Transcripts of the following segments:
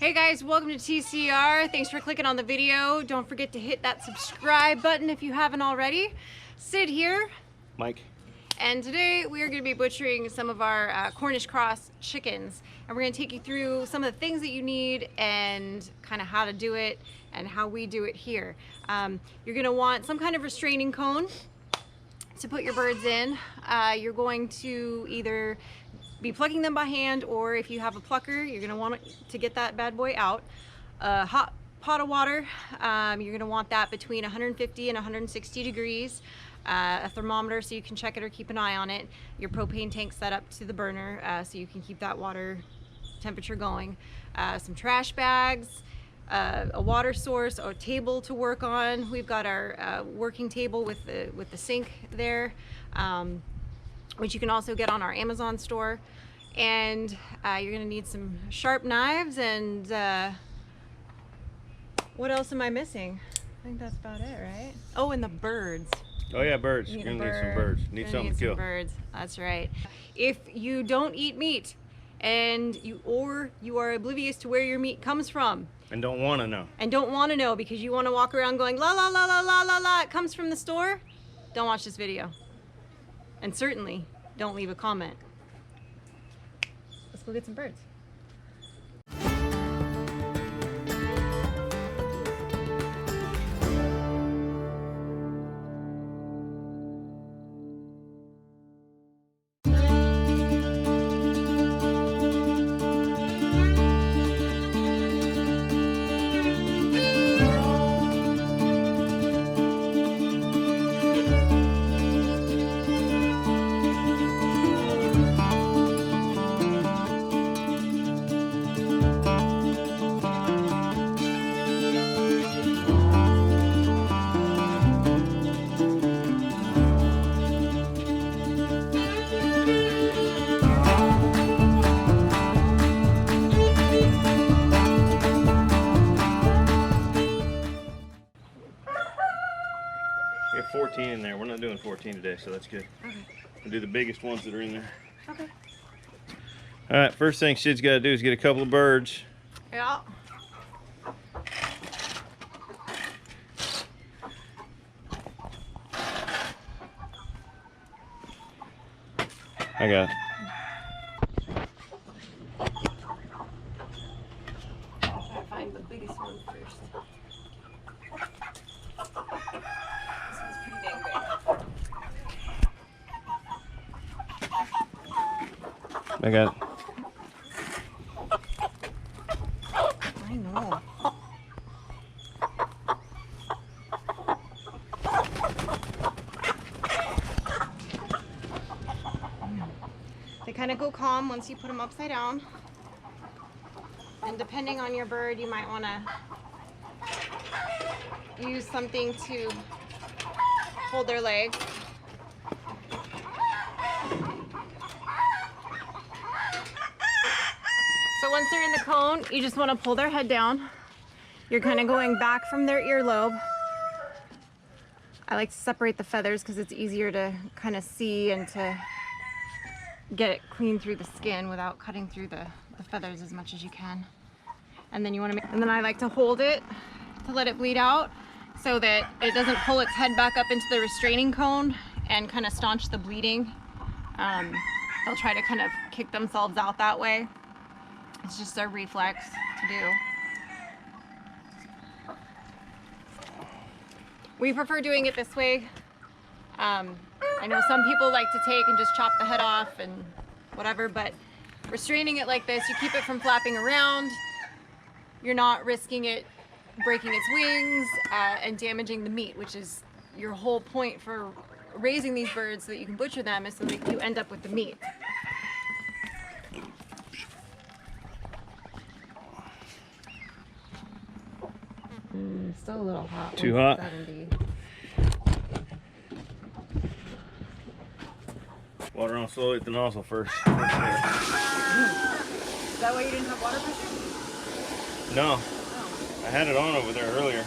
Hey guys, welcome to TCR. Thanks for clicking on the video. Don't forget to hit that subscribe button if you haven't already. Sid here. Mike. And today we are going to be butchering some of our Cornish Cross chickens. And we're going to take you through some of the things that you need and kind of how to do it and how we do it here. You're going to want some kind of restraining cone to put your birds in. You're going to either be plucking them by hand, or if you have a plucker, you're going to want to get that bad boy out. A hot pot of water, you're going to want that between 150 and 160 degrees. A thermometer so you can check it or keep an eye on it. Your propane tank set up to the burner so you can keep that water temperature going. Some trash bags, a water source, a table to work on. We've got our working table with the sink there, which you can also get on our Amazon store. And you're gonna need some sharp knives and what else am I missing? I think that's about it, right? Oh, and the birds. Oh yeah, birds. You're gonna need some birds. Need something to kill. Birds. That's right. If you don't eat meat and you are oblivious to where your meat comes from and don't want to know. And don't want to know because you want to walk around going la la la la la la la, it comes from the store, don't watch this video. And certainly don't leave a comment. Let's go get some birds. We have 14 in there. We're not doing 14 today, so that's good. Okay. We'll do the biggest ones that are in there. Okay. All right, first thing Sid's got to do is get a couple of birds. Yeah. I got it. I'll try to find the biggest one first. This one's pretty dang big. I got it. I know. They kind of go calm once you put them upside down. And depending on your bird, you might want to use something to hold their legs. So once they're in the cone, you just want to pull their head down. You're kind of going back from their earlobe. I like to separate the feathers because it's easier to kind of see and to get it clean through the skin without cutting through the feathers as much as you can. And then you want to and then I like to hold it to let it bleed out so that it doesn't pull its head back up into the restraining cone and kind of staunch the bleeding. They'll try to kind of kick themselves out that way. It's just a reflex to do. We prefer doing it this way. I know some people like to take and just chop the head off and whatever, but restraining it like this, you keep it from flapping around. You're not risking it breaking its wings and damaging the meat, which is your whole point for raising these birds so that you can butcher them, is so that you end up with the meat. Still a little hot. Too hot? 170. Water on slowly at the nozzle first. Is that why you didn't have water pressure? No. Oh. I had it on over there earlier.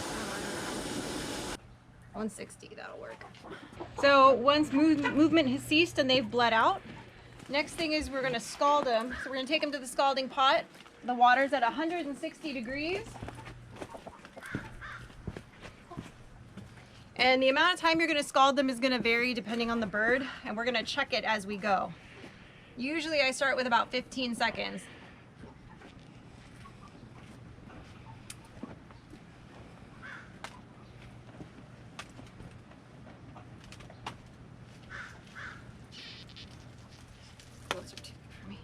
160, that'll work. So once movement has ceased and they've bled out, next thing is we're gonna scald them. So we're gonna take them to the scalding pot. The water's at 160 degrees. And the amount of time you're going to scald them is going to vary depending on the bird, and we're going to check it as we go. Usually I start with about 15 seconds. Those are too big for me.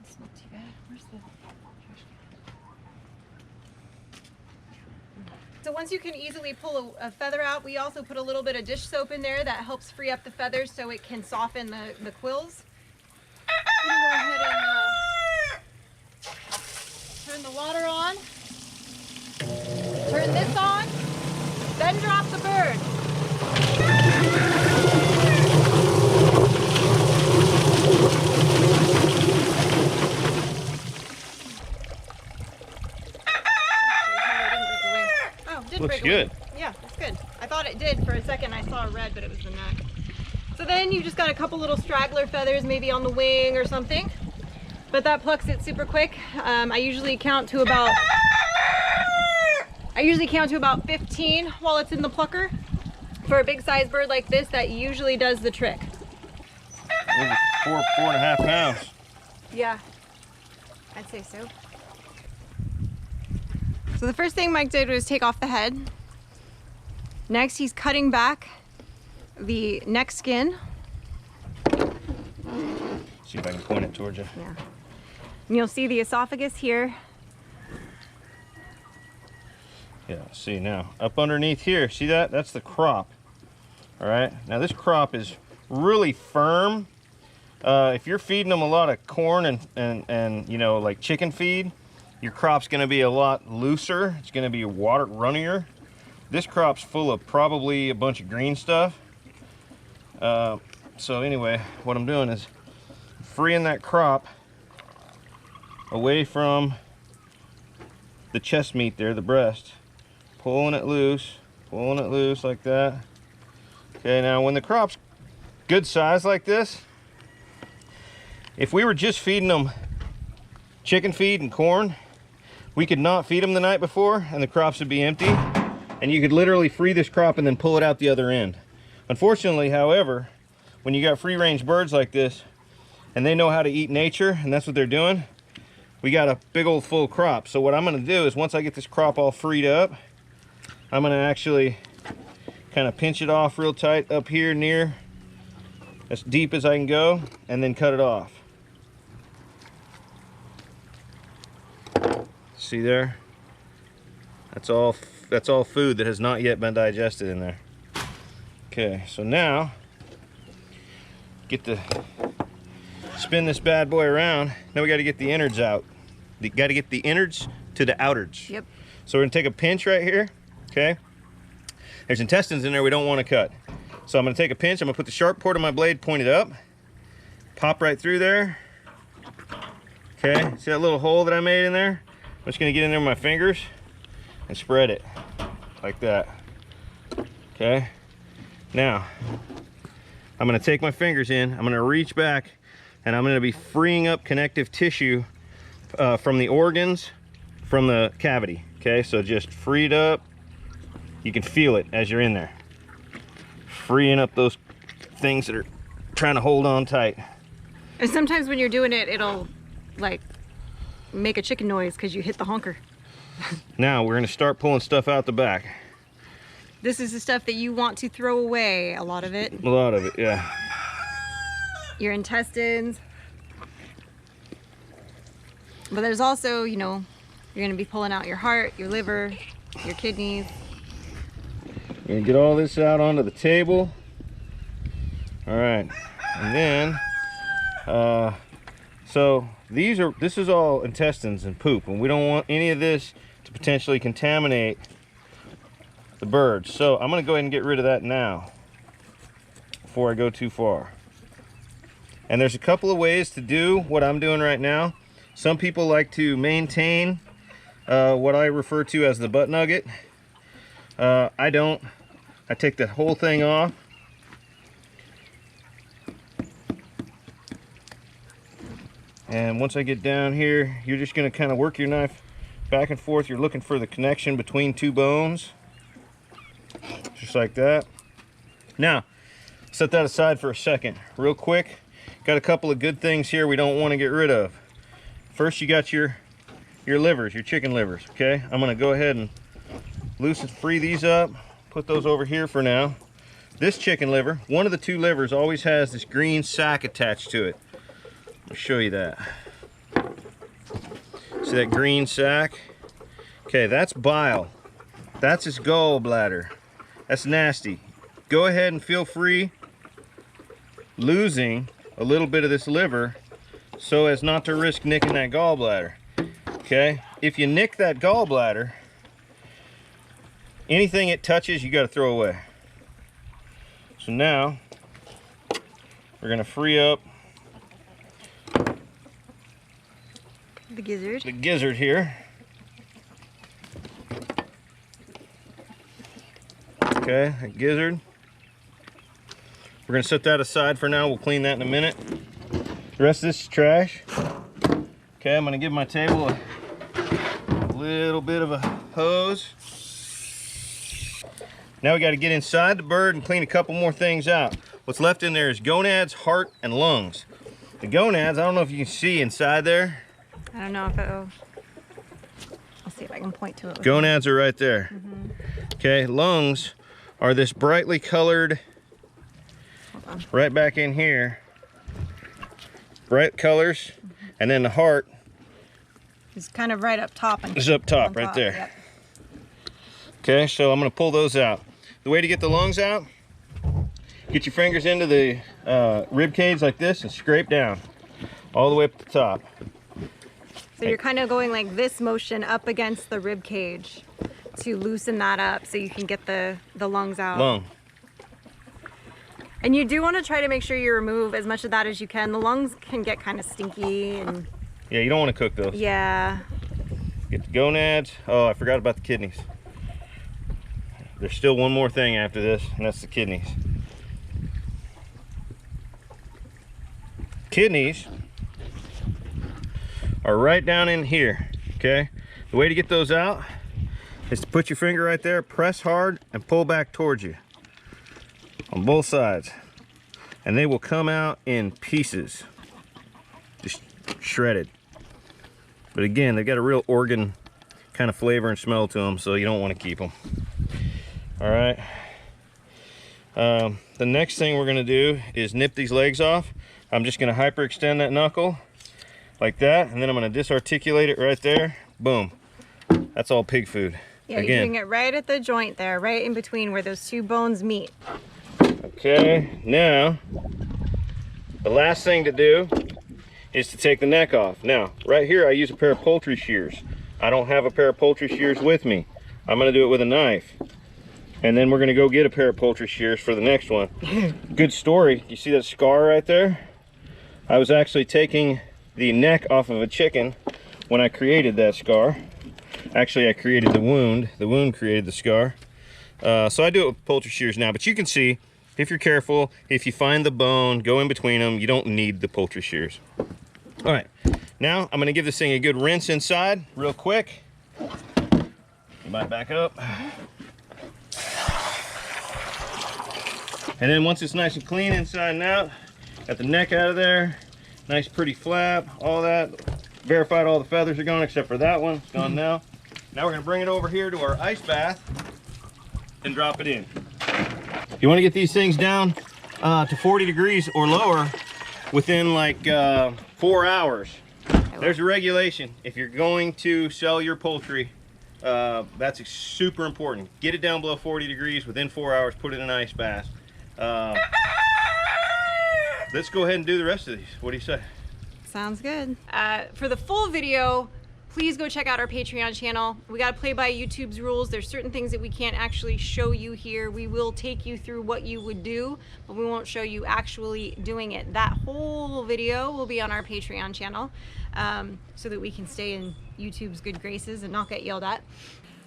It's not too bad. Where's the trash can? So once you can easily pull a feather out, we also put a little bit of dish soap in there that helps free up the feathers so it can soften the quills. I'm gonna go ahead and turn the water on. Turn this on, then drop the bird. Looks good. Yeah, it's good. I thought it did for a second. I saw red, but it was the neck. So then you just got a couple little straggler feathers, maybe on the wing or something. But that plucks it super quick. I usually count to about 15 while it's in the plucker. For a big size bird like this, that usually does the trick. Maybe 4.5 pounds. Yeah, I'd say so. So the first thing Mike did was take off the head. Next, he's cutting back the neck skin. See if I can point it towards you. Yeah. And you'll see the esophagus here. Yeah, see now. Up underneath here, see that? That's the crop. All right, now this crop is really firm. If you're feeding them a lot of corn and you know, like chicken feed, your crop's gonna be a lot looser. It's gonna be water runnier. This crop's full of probably a bunch of green stuff. So anyway, what I'm doing is freeing that crop away from the chest meat there, the breast. Pulling it loose like that. Okay, now when the crop's good size like this, if we were just feeding them chicken feed and corn, we could not feed them the night before and the crops would be empty, and you could literally free this crop and then pull it out the other end. Unfortunately, however, when you got free range birds like this and they know how to eat nature, and that's what they're doing, we got a big old full crop. So what I'm going to do is, once I get this crop all freed up, I'm going to actually kind of pinch it off real tight up here near as deep as I can go, and then cut it off. See there? That's all food that has not yet been digested in there. Okay, so now spin this bad boy around. Now we got to get the innards out. You got to get the innards to the outwards. Yep. So we're gonna take a pinch right here. Okay. There's intestines in there we don't want to cut. So I'm gonna take a pinch. I'm gonna put the sharp part of my blade pointed up. Pop right through there. Okay. See that little hole that I made in there? I'm just gonna get in there with my fingers and spread it like that. Okay. Now I'm gonna take my fingers in. I'm gonna reach back, and I'm gonna be freeing up connective tissue from the organs, from the cavity. Okay, so just free it up. You can feel it as you're in there, freeing up those things that are trying to hold on tight. And sometimes when you're doing it, it'll like make a chicken noise because you hit the honker. Now we're gonna start pulling stuff out the back. This is the stuff that you want to throw away, a lot of it. A lot of it, yeah. Your intestines. But there's also, you know, you're gonna be pulling out your heart, your liver, your kidneys. We're gonna get all this out onto the table. All right, and then, so this is all intestines and poop, and we don't want any of this to potentially contaminate the birds. So I'm gonna go ahead and get rid of that now before I go too far. And there's a couple of ways to do what I'm doing right now. Some people like to maintain what I refer to as the butt nugget. I don't. I take the whole thing off. And once I get down here, you're just gonna kind of work your knife back and forth. You're looking for the connection between two bones. Just like that. Now, set that aside for a second. Real quick, got a couple of good things here we don't want to get rid of. First, you got your livers, your chicken livers, okay? I'm gonna go ahead and free these up, put those over here for now. This chicken liver, one of the two livers always has this green sac attached to it. I'll show you that. See that green sac? Okay, that's bile. That's his gallbladder. That's nasty. Go ahead and feel free losing a little bit of this liver so as not to risk nicking that gallbladder. Okay, if you nick that gallbladder, anything it touches, you got to throw away. So now we're gonna free up the gizzard. The gizzard here. Okay, a gizzard. We're gonna set that aside for now. We'll clean that in a minute. The rest of this is trash. Okay, I'm gonna give my table a little bit of a hose. Now we got to get inside the bird and clean a couple more things out. What's left in there is gonads, heart, and lungs. The gonads, I don't know if you can see inside there. I don't know if it'll... I'll see if I can point to it. Gonads are right there. Okay, lungs are this brightly colored, right back in here, bright colors, and then the heart is kind of right up top. Is up top, right there. Yep. Okay, so I'm gonna pull those out. The way to get the lungs out, get your fingers into the rib cage like this and scrape down all the way up to the top. So you're kind of going like this motion up against the rib cage to loosen that up so you can get the lungs out. Lung. And you do want to try to make sure you remove as much of that as you can. The lungs can get kind of stinky and... Yeah, you don't want to cook those. Yeah. Get the gonads. Oh, I forgot about the kidneys. There's still one more thing after this, and that's the kidneys. Kidneys are right down in here, okay? The way to get those out is to put your finger right there, press hard, and pull back towards you on both sides. And they will come out in pieces, just shredded. But again, they've got a real organ kind of flavor and smell to them, so you don't want to keep them. All right. The next thing we're gonna do is nip these legs off. I'm just gonna hyperextend that knuckle like that, and then I'm gonna disarticulate it right there. Boom. That's all pig food. Yeah, you're doing it right at the joint there, right in between where those two bones meet. Okay, now the last thing to do is to take the neck off. Now, right here I use a pair of poultry shears. I don't have a pair of poultry shears with me. I'm gonna do it with a knife. And then we're gonna go get a pair of poultry shears for the next one. Good story. You see that scar right there? I was actually taking the neck off of a chicken when I created that scar. Actually, I created the wound. The wound created the scar. So I do it with poultry shears now, but you can see, if you're careful, if you find the bone, go in between them, you don't need the poultry shears. All right, now I'm gonna give this thing a good rinse inside real quick. You might back up. And then once it's nice and clean inside and out, got the neck out of there, nice pretty flap, all that. Verified all the feathers are gone except for that one, it's gone now. Now we're gonna bring it over here to our ice bath and drop it in. You wanna get these things down to 40 degrees or lower within like 4 hours. There's a regulation. If you're going to sell your poultry, that's super important. Get it down below 40 degrees within 4 hours, put it in an ice bath. Let's go ahead and do the rest of these. What do you say? Sounds good. For the full video, please go check out our Patreon channel. We got to play by YouTube's rules. There's certain things that we can't actually show you here. We will take you through what you would do, but we won't show you actually doing it. That whole video will be on our Patreon channel, so that we can stay in YouTube's good graces and not get yelled at.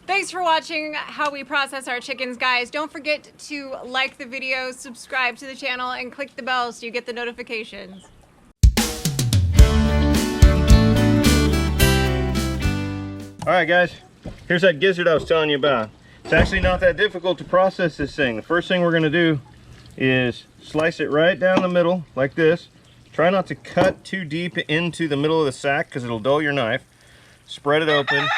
Thanks for watching how we process our chickens, guys. Don't forget to like the video, subscribe to the channel, and click the bell so you get the notifications. All right, guys, here's that gizzard I was telling you about. It's actually not that difficult to process this thing. The first thing we're gonna do is slice it right down the middle like this. Try not to cut too deep into the middle of the sack because it'll dull your knife. Spread it open. A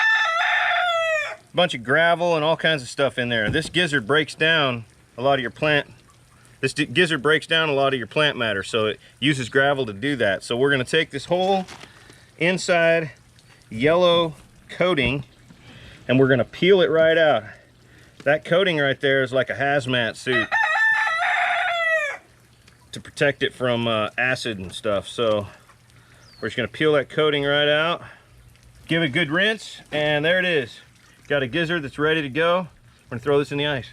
bunch of gravel and all kinds of stuff in there. This gizzard breaks down a lot of your plant. This gizzard breaks down a lot of your plant matter, so it uses gravel to do that. So we're gonna take this whole inside yellow coating and we're gonna peel it right out. That coating right there is like a hazmat suit to protect it from acid and stuff. So we're just gonna peel that coating right out, give it a good rinse, and there it is. Got a gizzard that's ready to go. We're gonna throw this in the ice.